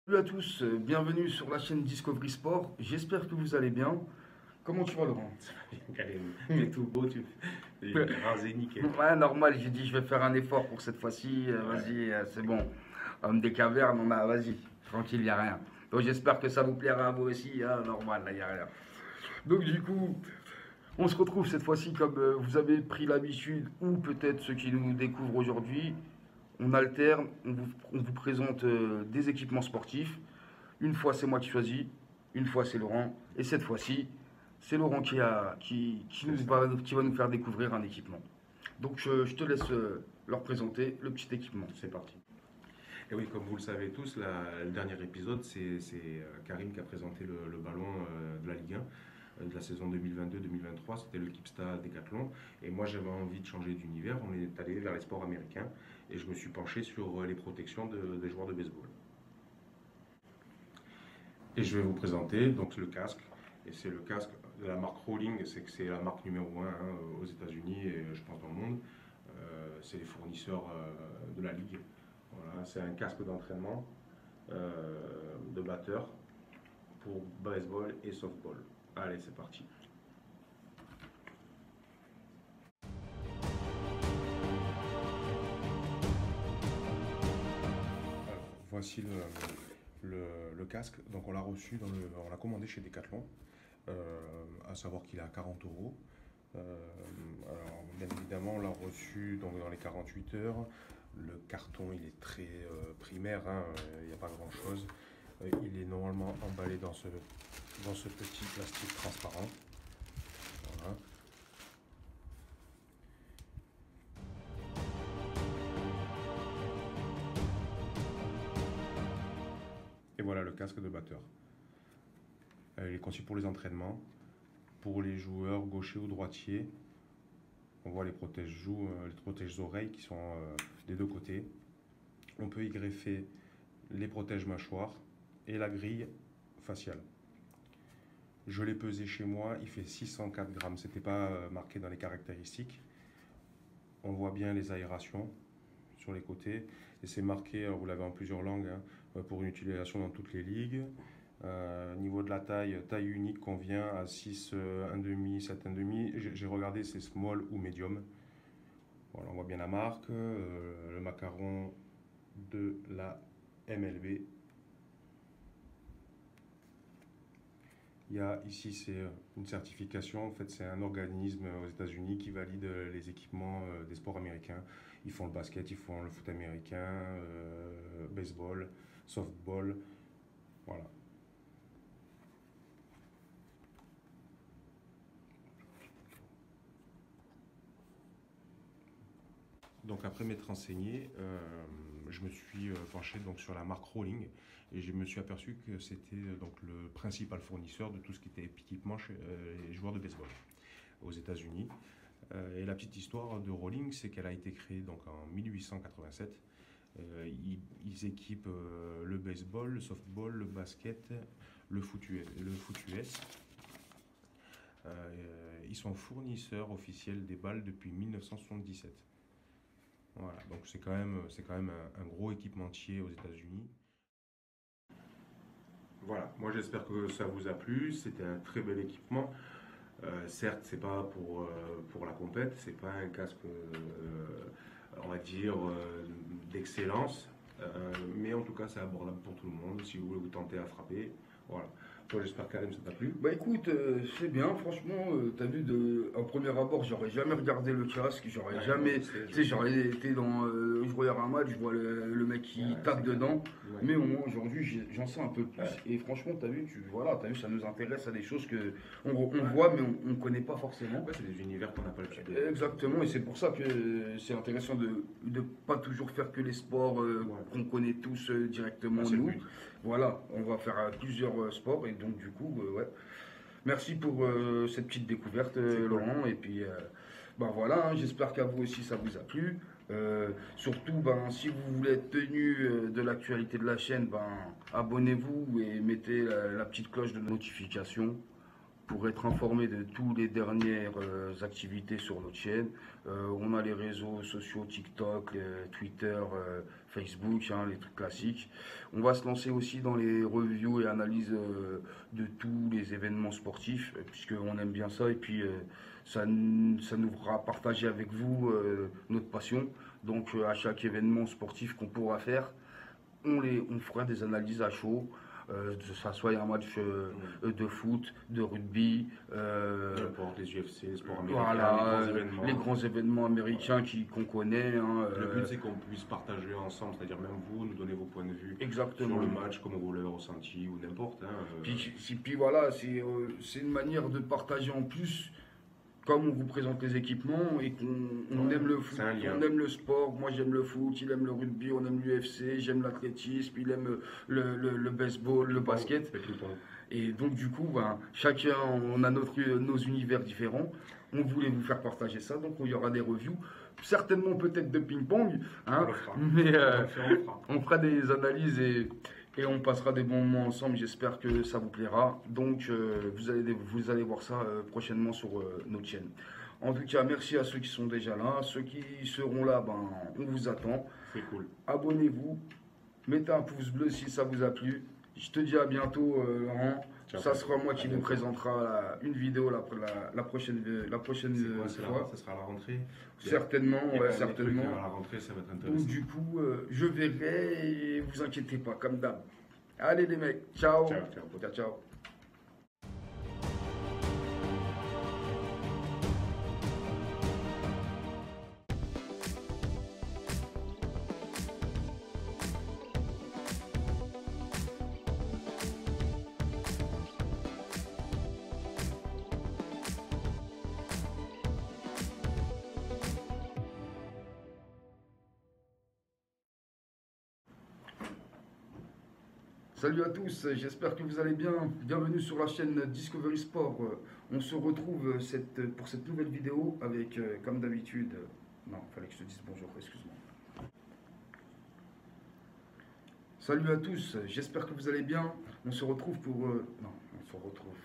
Salut à tous, bienvenue sur la chaîne Discovery Sport. J'espère que vous allez bien. Comment tu vas, Laurent? Karim, t'es tout beau, tu es rasé nickel. Ouais, normal, j'ai dit je vais faire un effort pour cette fois-ci. Ouais. Vas-y, c'est bon. Homme des cavernes, vas-y, tranquille, il n'y a rien. Donc j'espère que ça vous plaira à vous aussi, hein, normal, là, il n'y a rien. Donc du coup, on se retrouve cette fois-ci comme vous avez pris l'habitude, ou peut-être ceux qui nous découvrent aujourd'hui. On alterne, on vous présente des équipements sportifs. Une fois, c'est moi qui choisis. Une fois, c'est Laurent. Et cette fois-ci, c'est Laurent C'est ça. qui va nous faire découvrir un équipement. Donc, je te laisse leur présenter le petit équipement. C'est parti. Et oui, comme vous le savez tous, le dernier épisode, c'est Karim qui a présenté le ballon de la Ligue 1 de la saison 2022-2023. C'était le Kipsta Décathlon. Et moi, j'avais envie de changer d'univers. On est allé vers les sports américains. Et je me suis penché sur les protections des joueurs de baseball. Et je vais vous présenter donc le casque. Et c'est le casque de la marque Rolling, c'est la marque numéro 1 aux États-Unis et je pense dans le monde. C'est les fournisseurs de la ligue. Voilà, c'est un casque d'entraînement de batteur pour baseball et softball. Allez, c'est parti. Alors, voici le casque. Donc on l'a reçu, on l'a commandé chez Decathlon. À savoir qu'il est à 40 euros. Alors, bien évidemment, on l'a reçu donc, dans les 48 heures. Le carton, il est très primaire, hein, il n'y a pas grand-chose. Il est normalement emballé dans ce petit plastique transparent. Voilà. Et voilà le casque de batteur. Il est conçu pour les entraînements, pour les joueurs gauchers ou droitiers. On voit les protège-joues, les protège-oreilles qui sont des deux côtés. On peut y greffer les protège-mâchoires et la grille faciale. Je l'ai pesé chez moi, il fait 604 grammes. C'était pas marqué dans les caractéristiques. On voit bien les aérations sur les côtés. Et c'est marqué, vous l'avez en plusieurs langues, hein, pour une utilisation dans toutes les ligues. Niveau de la taille, taille unique convient à 6, 1,5, 7, 1,5. J'ai regardé, c'est small ou medium. Voilà, on voit bien la marque, le macaron de la MLB. Il y a ici, c'est une certification. En fait, c'est un organisme aux États-Unis qui valide les équipements des sports américains. Ils font le basket, ils font le foot américain, baseball, softball. Voilà. Donc après m'être renseigné, je me suis penché donc sur la marque Rolling et je me suis aperçu que c'était donc le principal fournisseur de tout ce qui était équipement chez les joueurs de baseball aux États-Unis. Et la petite histoire de Rolling, c'est qu'elle a été créée donc en 1887. Ils équipent le baseball, le softball, le basket, le foot US. Ils sont fournisseurs officiels des balles depuis 1977. Voilà, donc c'est quand même un gros équipementier aux États-Unis. Voilà, moi j'espère que ça vous a plu. C'était un très bel équipement. Certes, c'est pas pour la compète, c'est pas un casque, on va dire, d'excellence, mais en tout cas, c'est abordable pour tout le monde si vous voulez vous tenter à frapper. Voilà. Toi, j'espère Karim, ça t'a plu. Bah écoute, c'est bien, franchement, t'as vu, un premier abord, j'aurais jamais regardé le casque, j'aurais Ouais, moi, jamais, je tu sais, sais. j'aurais été je regarde un match, je vois le mec qui Ouais, tape c'est clair. dedans, Ouais. mais au moins aujourd'hui, j'en sais un peu plus, Ouais. et franchement, voilà, t'as vu, ça nous intéresse à des choses que on Ouais. voit, mais on connaît pas forcément. Ouais, c'est des univers qu'on n'a pas l'habitude de voir. Exactement, et c'est pour ça que c'est intéressant de pas toujours faire que les sports Ouais. qu'on connaît tous directement Bah, c'est le nous. but. Voilà, on va faire plusieurs sports, et donc du coup, ouais. Merci pour cette petite découverte, C'est cool. Laurent. Et puis, ben voilà, hein, j'espère qu'à vous aussi ça vous a plu. Surtout, ben, si vous voulez être tenu de l'actualité de la chaîne, ben, abonnez-vous et mettez la petite cloche de notification. pour être informé de toutes les dernières activités sur notre chaîne. On a les réseaux sociaux TikTok, Twitter, Facebook, hein, les trucs classiques. On va se lancer aussi dans les reviews et analyses de tous les événements sportifs, puisqu'on aime bien ça et puis ça nous fera partager avec vous notre passion. Donc à chaque événement sportif qu'on pourra faire, on fera des analyses à chaud, que ça soit un match de foot, de rugby, N'importe, les UFC, les sports américains, voilà, les grands événements. les grands événements américains qu'on connaît. Hein, Le but, c'est qu'on puisse partager ensemble, c'est-à-dire même vous, nous donner vos points de vue exactement. sur le match, comment vous l'avez ressenti ou n'importe. Hein. Puis voilà, c'est une manière de partager en plus. Comme on vous présente les équipements et qu'on aime le foot, on aime le sport, moi j'aime le foot, il aime le rugby, on aime l'UFC, j'aime l'athlétisme, il aime le baseball, le basket. Et donc du coup, ben, chacun on a nos univers différents. On voulait vous faire partager ça, donc il y aura des reviews, certainement peut-être de ping-pong, hein, mais on fera des analyses et on passera des bons moments ensemble. J'espère que ça vous plaira. Donc, vous allez voir ça prochainement sur notre chaîne. En tout cas, merci à ceux qui sont déjà là. Ceux qui seront là, ben, on vous attend. C'est cool. Abonnez-vous. Mettez un pouce bleu si ça vous a plu. Je te dis à bientôt, Laurent. Ça sera moi qui vous présentera une vidéo la prochaine fois. Ça sera à la rentrée. Certainement, ouais, certainement. À la rentrée, ça va être intéressant. Donc, du coup, je verrai et vous inquiétez pas, comme d'hab. Allez les mecs, ciao. Ciao, ciao. Salut à tous, j'espère que vous allez bien. Bienvenue sur la chaîne Discovery Sport. On se retrouve pour cette nouvelle vidéo avec, comme d'habitude, non, il fallait que je te dise bonjour, excuse-moi. Salut à tous, j'espère que vous allez bien. On se retrouve pour... non, on se retrouve